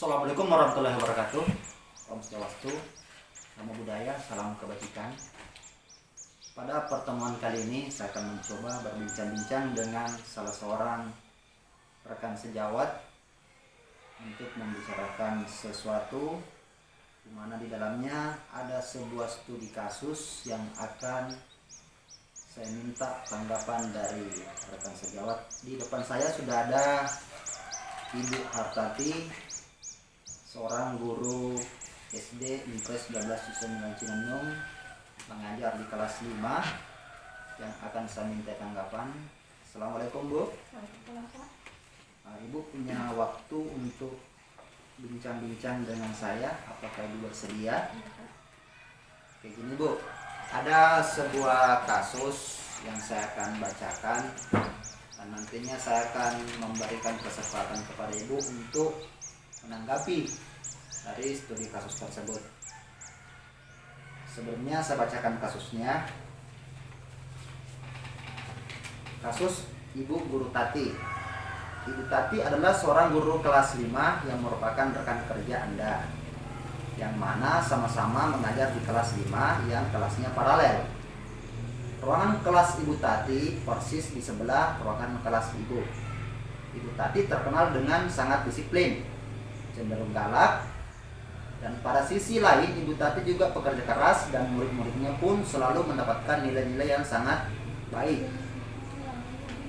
Assalamualaikum warahmatullahi wabarakatuh. Om Swastiastu, Namo Buddhaya, salam kebajikan. Pada pertemuan kali ini saya akan mencoba berbincang-bincang dengan salah seorang rekan sejawat untuk membicarakan sesuatu di mana di dalamnya ada sebuah studi kasus yang akan saya minta tanggapan dari rekan sejawat. Di depan saya sudah ada Ibu Hartati, seorang guru SD Impres 12 Susunan Cinanyong, mengajar di kelas 5 yang akan saya minta tanggapan. Assalamualaikum Bu. Ibu punya waktu untuk bincang-bincang dengan saya, apakah Ibu bersedia? Kayak gini Bu, ada sebuah kasus yang saya akan bacakan dan nantinya saya akan memberikan kesempatan kepada Ibu untuk menanggapi dari studi kasus tersebut. Sebelumnya saya bacakan kasusnya. Kasus Ibu Guru Tati. Ibu Tati adalah seorang guru kelas 5 yang merupakan rekan kerja Anda, yang mana sama-sama mengajar di kelas 5 yang kelasnya paralel. Ruangan kelas Ibu Tati persis di sebelah ruangan kelas Ibu. Ibu Tati terkenal dengan sangat disiplin, cenderung galak, dan pada sisi lain Ibu Tati juga pekerja keras dan murid-muridnya pun selalu mendapatkan nilai-nilai yang sangat baik.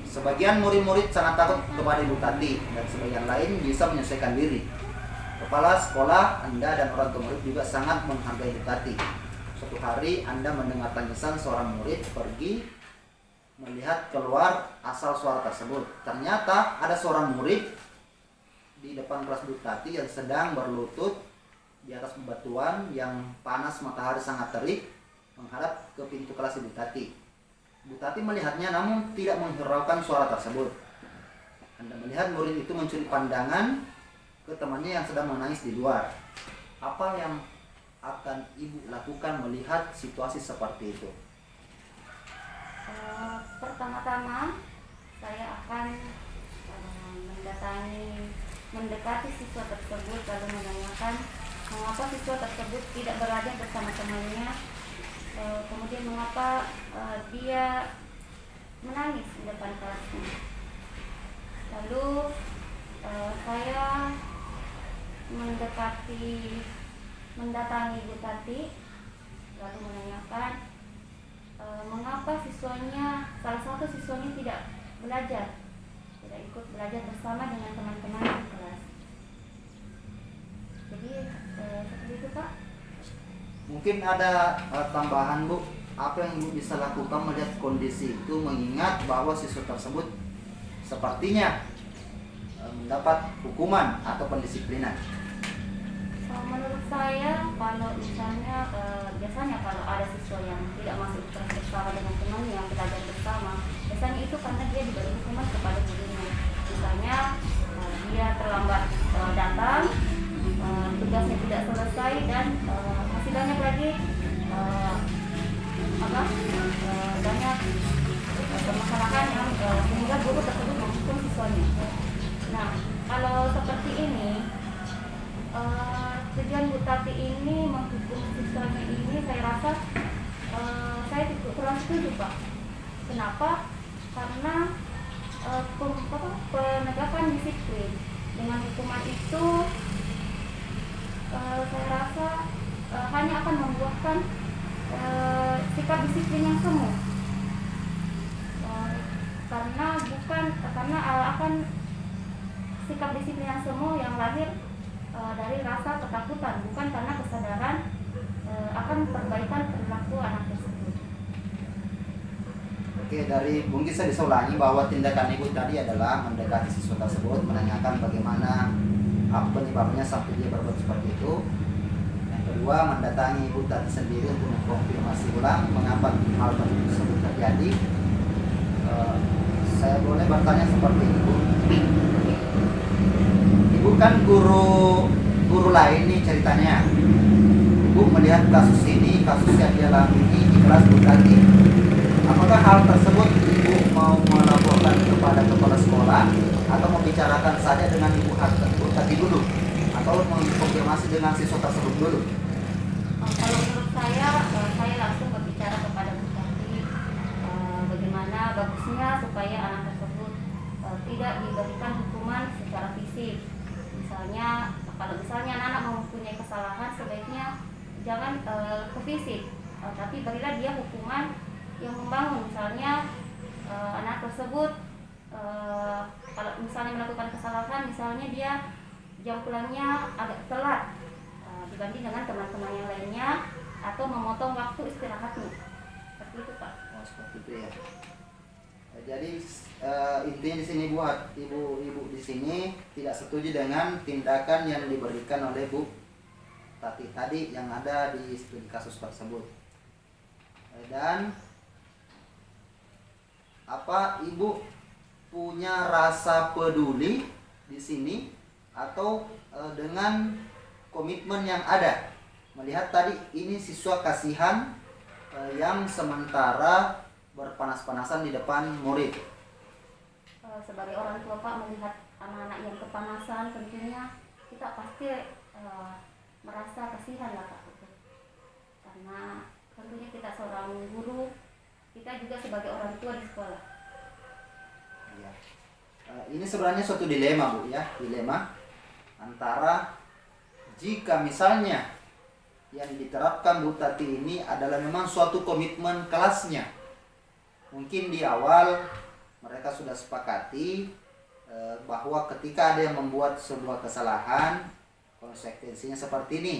Sebagian murid-murid sangat takut kepada Ibu Tati dan sebagian lain bisa menyesuaikan diri. Kepala sekolah Anda dan orang tua murid juga sangat menghargai Ibu Tati. Suatu hari Anda mendengar tangisan seorang murid pergi melihat keluar asal suara tersebut. Ternyata ada seorang murid di depan kelas Ibu Tati yang sedang berlutut di atas bebatuan yang panas, matahari sangat terik, menghadap ke pintu kelas Ibu Tati. Ibu Tati melihatnya namun tidak menghiraukan suara tersebut. Anda melihat murid itu mencuri pandangan ke temannya yang sedang menangis di luar. Apa yang akan Ibu lakukan melihat situasi seperti itu? Pertama-tama saya akan mendekati siswa tersebut lalu menanyakan mengapa siswa tersebut tidak berada bersama temannya, kemudian mengapa dia menangis di depan kelasnya. Lalu saya mendatangi Ibu Tati lalu menanyakan mengapa salah satu siswanya tidak ikut belajar bersama dengan teman-teman di kelas. Jadi seperti itu Pak. Mungkin ada tambahan Bu, apa yang Ibu bisa lakukan melihat kondisi itu, mengingat bahwa siswa tersebut sepertinya mendapat hukuman atau pendisiplinan? Menurut saya, kalau misalnya biasanya kalau ada siswa yang tidak masuk kelas bersama dengan teman yang belajar bersama, biasanya itu karena dia diberi hukuman kepada gurunya. Misalnya dia terlambat datang, tugasnya tidak selesai dan masih banyak lagi banyak permasalahan yang sehingga guru tersebut menghukum siswanya. Nah, kalau seperti ini, tujuan Bu Tati ini menghukum siswanya ini, saya rasa saya kurang setuju Pak. Kenapa? Karena penegakan disiplin dengan hukuman itu saya rasa hanya akan membuahkan sikap disiplin yang semu, karena akan sikap disiplin yang semu yang lahir dari rasa ketakutan, bukan karena kesadaran akan perbaikan perilaku anak tersebut. Oke, dari mungkin saya bisa ulangi bahwa tindakan Ibu tadi adalah mendekati siswa tersebut, menanyakan bagaimana apa penyebabnya sampai dia berbuat seperti itu. Yang kedua, mendatangi Ibu tadi sendiri untuk mengkonfirmasi ulang mengapa hal tersebut terjadi. Saya boleh bertanya seperti ini Bu. Ibu kan guru lain nih ceritanya. Ibu melihat kasus yang dialami di kelas Bu Tati. Apakah hal tersebut Ibu mau melaporkan kepada kepala sekolah atau membicarakan saja dengan Ibu Tati dulu? atau mengkonfirmasi dengan siswa tersebut dulu? Kalau menurut saya langsung berbicara kepada Bu Tati bagaimana bagusnya supaya anak tersebut tidak diberikan hukuman secara fisik. Misalnya, kalau misalnya anak mempunyai kesalahan, sebaiknya jangan ke fisik, tapi berilah dia hukuman yang membangun. Misalnya anak tersebut kalau misalnya melakukan kesalahan, misalnya dia jam pulangnya agak telat dibanding dengan teman-teman yang lainnya, atau memotong waktu istirahatnya. Seperti itu, Pak. Oh, seperti itu ya. Jadi intinya di sini buat ibu-ibu di sini tidak setuju dengan tindakan yang diberikan oleh Bu Tati tadi yang ada di studi kasus tersebut. Dan apa ibu punya rasa peduli di sini atau dengan komitmen yang ada? Melihat tadi ini siswa kasihan yang sementara berpanas-panasan di depan murid. Sebagai orang tua, Pak, melihat anak-anak yang kepanasan, tentunya kita pasti merasa kasihan lah, Pak. Karena tentunya kita seorang guru, kita juga sebagai orang tua di sekolah. Ya. Ini sebenarnya suatu dilema, Bu, ya, dilema antara jika misalnya yang diterapkan Bu Tati ini adalah memang suatu komitmen kelasnya. Mungkin di awal mereka sudah sepakati bahwa ketika ada yang membuat sebuah kesalahan, konsekuensinya seperti ini.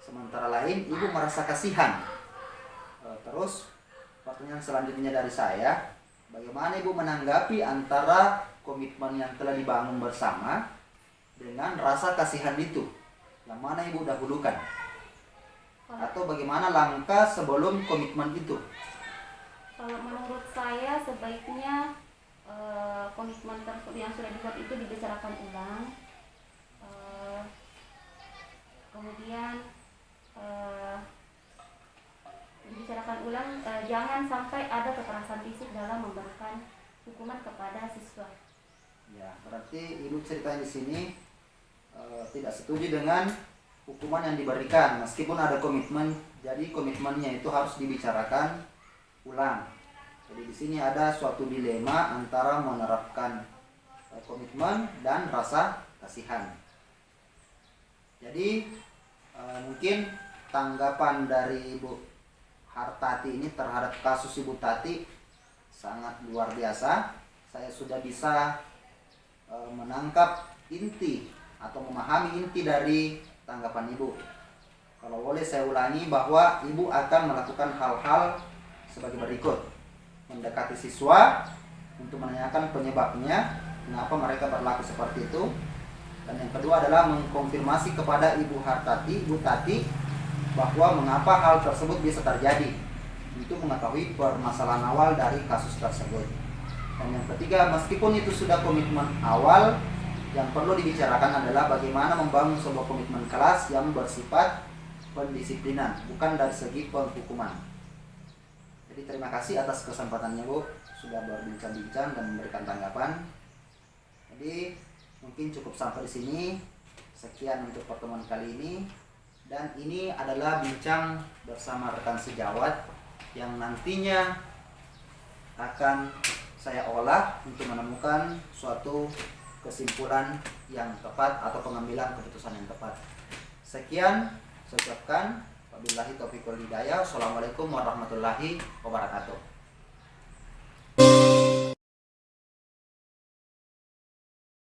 Sementara lain ibu merasa kasihan. Terus pertanyaan selanjutnya dari saya, bagaimana ibu menanggapi antara komitmen yang telah dibangun bersama dengan rasa kasihan itu? Yang mana ibu dahulukan? Atau bagaimana langkah sebelum komitmen itu? Kalau menurut saya sebaiknya komitmen tersebut yang sudah dibuat itu dibicarakan ulang, kemudian dibicarakan ulang, jangan sampai ada kekerasan fisik dalam memberikan hukuman kepada siswa. Ya, berarti ibu ceritanya di sini tidak setuju dengan hukuman yang diberikan meskipun ada komitmen. Jadi komitmennya itu harus dibicarakan ulang. Jadi di sini ada suatu dilema antara menerapkan komitmen dan rasa kasihan. Jadi mungkin tanggapan dari Ibu Hartati ini terhadap kasus Ibu Tati sangat luar biasa. Saya sudah bisa menangkap inti atau memahami inti dari tanggapan Ibu. Kalau boleh saya ulangi bahwa Ibu akan melakukan hal-hal sebagai berikut: mendekati siswa untuk menanyakan penyebabnya, mengapa mereka berlaku seperti itu. Dan yang kedua adalah mengkonfirmasi kepada Ibu Hartati, Ibu Tati, bahwa mengapa hal tersebut bisa terjadi, untuk mengetahui permasalahan awal dari kasus tersebut. Dan yang ketiga, meskipun itu sudah komitmen awal, yang perlu dibicarakan adalah bagaimana membangun sebuah komitmen kelas yang bersifat pendisiplinan, bukan dari segi penghukuman. Jadi terima kasih atas kesempatannya Bu, sudah berbincang-bincang dan memberikan tanggapan. Jadi mungkin cukup sampai di sini. Sekian untuk pertemuan kali ini. Dan ini adalah bincang bersama rekan sejawat yang nantinya akan saya olah untuk menemukan suatu kesimpulan yang tepat atau pengambilan keputusan yang tepat. Sekian saya ucapkan. Wabillahi taufiq wal hidayah. Assalamualaikum warahmatullahi wabarakatuh.